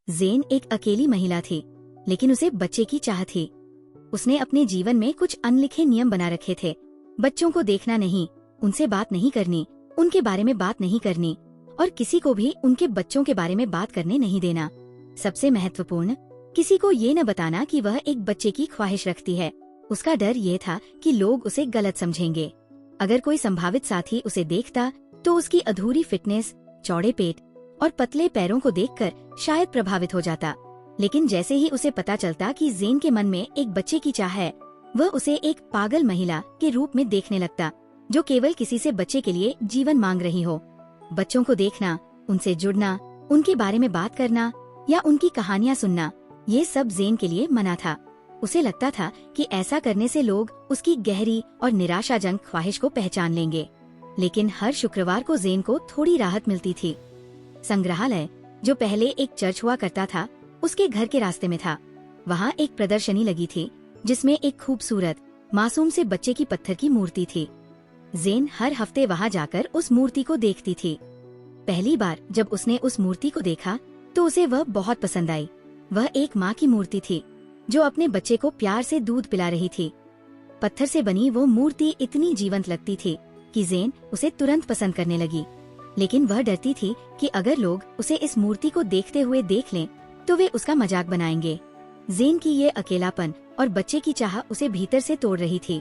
Zen एक अकेली महिला थी, लेकिन उसे बच्चे की चाह थी। उसने अपने जीवन में कुछ अनलिखे नियम बना रखे थे। बच्चों को देखना नहीं, उनसे बात नहीं करनी, उनके बारे में बात नहीं करनी और किसी को भी उनके बच्चों के बारे में बात करने नहीं देना। सबसे महत्वपूर्ण, किसी को ये न बताना कि वह एक बच्चे की ख्वाहिश रखती है। उसका डर ये था कि लोग उसे गलत समझेंगे। अगर कोई संभावित साथी उसे देखता तो उसकी अधूरी फिटनेस, चौड़े पेट और पतले पैरों को देखकर शायद प्रभावित हो जाता। लेकिन जैसे ही उसे पता चलता कि ज़ेन के मन में एक बच्चे की चाह है, वह उसे एक पागल महिला के रूप में देखने लगता, जो केवल किसी से बच्चे के लिए जीवन मांग रही हो। बच्चों को देखना, उनसे जुड़ना, उनके बारे में बात करना या उनकी कहानियां सुनना, ये सब ज़ेन के लिए मना था। उसे लगता था कि ऐसा करने से लोग उसकी गहरी और निराशाजनक ख्वाहिश को पहचान लेंगे। लेकिन हर शुक्रवार को ज़ेन को थोड़ी राहत मिलती थी। संग्रहालय, जो पहले एक चर्च हुआ करता था, उसके घर के रास्ते में था। वहाँ एक प्रदर्शनी लगी थी जिसमें एक खूबसूरत, मासूम से बच्चे की पत्थर की मूर्ति थी। ज़ेन हर हफ्ते वहाँ जाकर उस मूर्ति को देखती थी। पहली बार जब उसने उस मूर्ति को देखा तो उसे वह बहुत पसंद आई। वह एक माँ की मूर्ति थी जो अपने बच्चे को प्यार से दूध पिला रही थी। पत्थर से बनी वो मूर्ति इतनी जीवंत लगती थी कि ज़ेन उसे तुरंत पसंद करने लगी। लेकिन वह डरती थी कि अगर लोग उसे इस मूर्ति को देखते हुए देख लें तो वे उसका मजाक बनाएंगे। ज़ेन की ये अकेलापन और बच्चे की चाह उसे भीतर से तोड़ रही थी।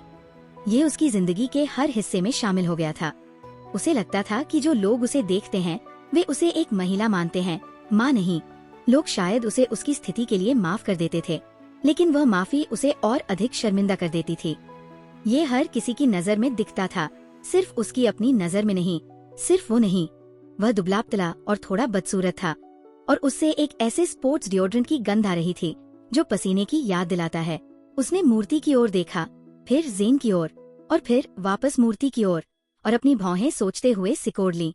ये उसकी जिंदगी के हर हिस्से में शामिल हो गया था। उसे लगता था कि जो लोग उसे देखते हैं वे उसे एक महिला मानते हैं, माँ नहीं। लोग शायद उसे उसकी स्थिति के लिए माफ कर देते थे, लेकिन वह माफी उसे और अधिक शर्मिंदा कर देती थी। ये हर किसी की नजर में दिखता था, सिर्फ उसकी अपनी नजर में नहीं। सिर्फ वो नहीं, वह दुबला-पतला और थोड़ा बदसूरत था और उससे एक ऐसे स्पोर्ट्स डिओड्रेंट की गंध आ रही थी जो पसीने की याद दिलाता है। उसने मूर्ति की ओर देखा, फिर ज़ेन की ओर और फिर वापस मूर्ति की ओर और अपनी भौहें सोचते हुए सिकोड़ ली।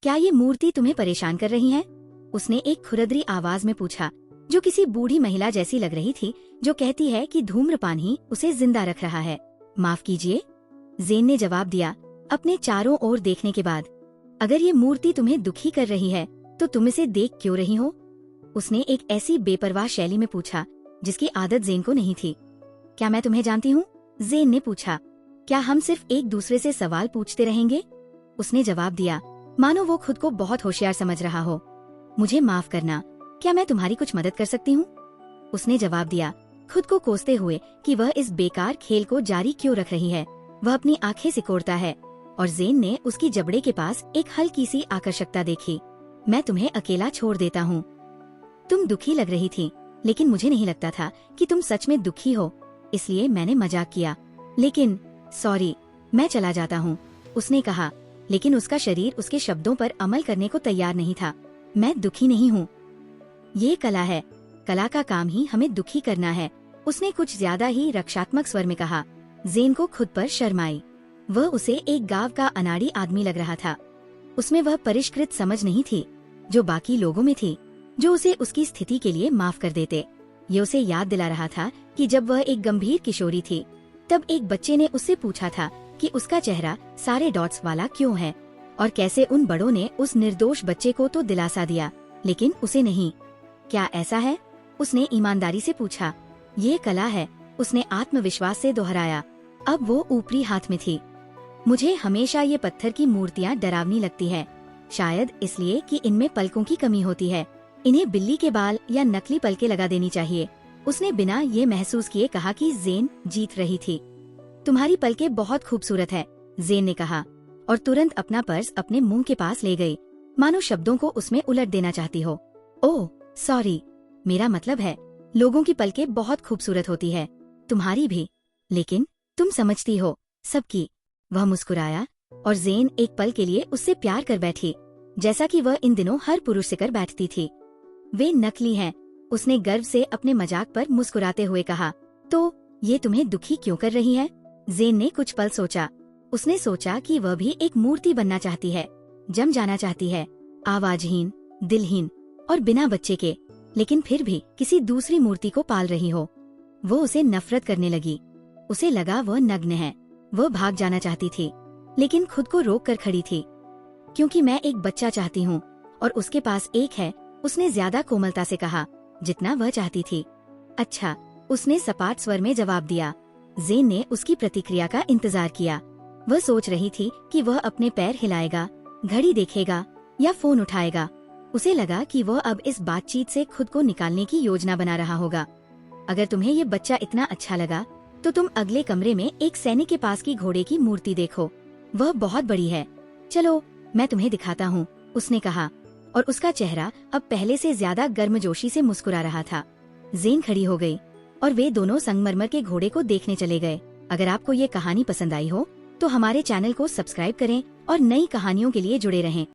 क्या ये मूर्ति तुम्हें परेशान कर रही है? उसने एक खुरदरी आवाज में पूछा, जो किसी बूढ़ी महिला जैसी लग रही थी जो कहती है कि धूम्रपान ही उसे जिंदा रख रहा है। माफ कीजिए, ज़ेन ने जवाब दिया अपने चारों ओर देखने के बाद। अगर ये मूर्ति तुम्हें दुखी कर रही है तो तुम इसे देख क्यों रही हो? उसने एक ऐसी बेपरवाह शैली में पूछा जिसकी आदत ज़ेन को नहीं थी। क्या मैं तुम्हें जानती हूँ? ज़ेन ने पूछा। क्या हम सिर्फ एक दूसरे से सवाल पूछते रहेंगे? उसने जवाब दिया, मानो वो खुद को बहुत होशियार समझ रहा हो। मुझे माफ करना, क्या मैं तुम्हारी कुछ मदद कर सकती हूँ? उसने जवाब दिया, खुद को कोसते हुए कि वह इस बेकार खेल को जारी क्यों रख रही है। वह अपनी आंखें सिकोड़ता है और ज़ेन ने उसकी जबड़े के पास एक हल्की सी आकर्षकता देखी। मैं तुम्हें अकेला छोड़ देता हूँ। तुम दुखी लग रही थी, लेकिन मुझे नहीं लगता था कि तुम सच में दुखी हो, इसलिए मैंने मजाक किया। लेकिन सॉरी, मैं चला जाता हूँ, उसने कहा। लेकिन उसका शरीर उसके शब्दों पर अमल करने को तैयार नहीं था। मैं दुखी नहीं हूँ। ये कला है, कला का काम ही हमें दुखी करना है, उसने कुछ ज्यादा ही रक्षात्मक स्वर में कहा। ज़ेन को खुद पर शर्म आई। वह उसे एक गांव का अनाड़ी आदमी लग रहा था। उसमें वह परिष्कृत समझ नहीं थी जो बाकी लोगों में थी, जो उसे उसकी स्थिति के लिए माफ कर देते। ये उसे याद दिला रहा था कि जब वह एक गंभीर किशोरी थी तब एक बच्चे ने उससे पूछा था कि उसका चेहरा सारे डॉट्स वाला क्यों है और कैसे उन बड़ों ने उस निर्दोष बच्चे को तो दिलासा दिया, लेकिन उसे नहीं। क्या ऐसा है? उसने ईमानदारी से पूछा। ये कला है, उसने आत्मविश्वास से दोहराया। अब वो ऊपरी हाथ में थी। मुझे हमेशा ये पत्थर की मूर्तियाँ डरावनी लगती है, शायद इसलिए कि इनमें पलकों की कमी होती है। इन्हें बिल्ली के बाल या नकली पलके लगा देनी चाहिए। उसने बिना ये महसूस किए कहा कि ज़ेन जीत रही थी। तुम्हारी पलकें बहुत खूबसूरत है, ज़ेन ने कहा और तुरंत अपना पर्स अपने मुंह के पास ले गई, मानो शब्दों को उसमें उलट देना चाहती हो। ओह सॉरी, मेरा मतलब है लोगों की पलकें बहुत खूबसूरत होती है, तुम्हारी भी, लेकिन तुम समझती हो, सबकी। वह मुस्कुराया और ज़ेन एक पल के लिए उससे प्यार कर बैठी, जैसा कि वह इन दिनों हर पुरुष से कर बैठती थी। वे नकली हैं, उसने गर्व से अपने मजाक पर मुस्कुराते हुए कहा। तो ये तुम्हें दुखी क्यों कर रही है? ज़ेन ने कुछ पल सोचा। उसने सोचा कि वह भी एक मूर्ति बनना चाहती है, जम जाना चाहती है, आवाजहीन, दिलहीन और बिना बच्चे के, लेकिन फिर भी किसी दूसरी मूर्ति को पाल रही हो। वो उसे नफरत करने लगी। उसे लगा वह नग्न है। वह भाग जाना चाहती थी, लेकिन खुद को रोक कर खड़ी थी। क्योंकि मैं एक बच्चा चाहती हूँ और उसके पास एक है उसने ज्यादा कोमलता से कहा जितना वह चाहती थी। अच्छा, उसने सपाट स्वर में जवाब दिया। ज़ेन ने उसकी प्रतिक्रिया का इंतजार किया। वह सोच रही थी कि वह अपने पैर हिलाएगा, घड़ी देखेगा या फोन उठाएगा। उसे लगा कि वह अब इस बातचीत से खुद को निकालने की योजना बना रहा होगा। अगर तुम्हें ये बच्चा इतना अच्छा लगा तो तुम अगले कमरे में एक सैनिक के पास की घोड़े की मूर्ति देखो, वह बहुत बड़ी है। चलो मैं तुम्हें दिखाता हूँ, उसने कहा, और उसका चेहरा अब पहले से ज्यादा गर्मजोशी से मुस्कुरा रहा था। ज़ेन खड़ी हो गई और वे दोनों संगमरमर के घोड़े को देखने चले गए। अगर आपको ये कहानी पसंद आई हो तो हमारे चैनल को सब्सक्राइब करें और नई कहानियों के लिए जुड़े रहें।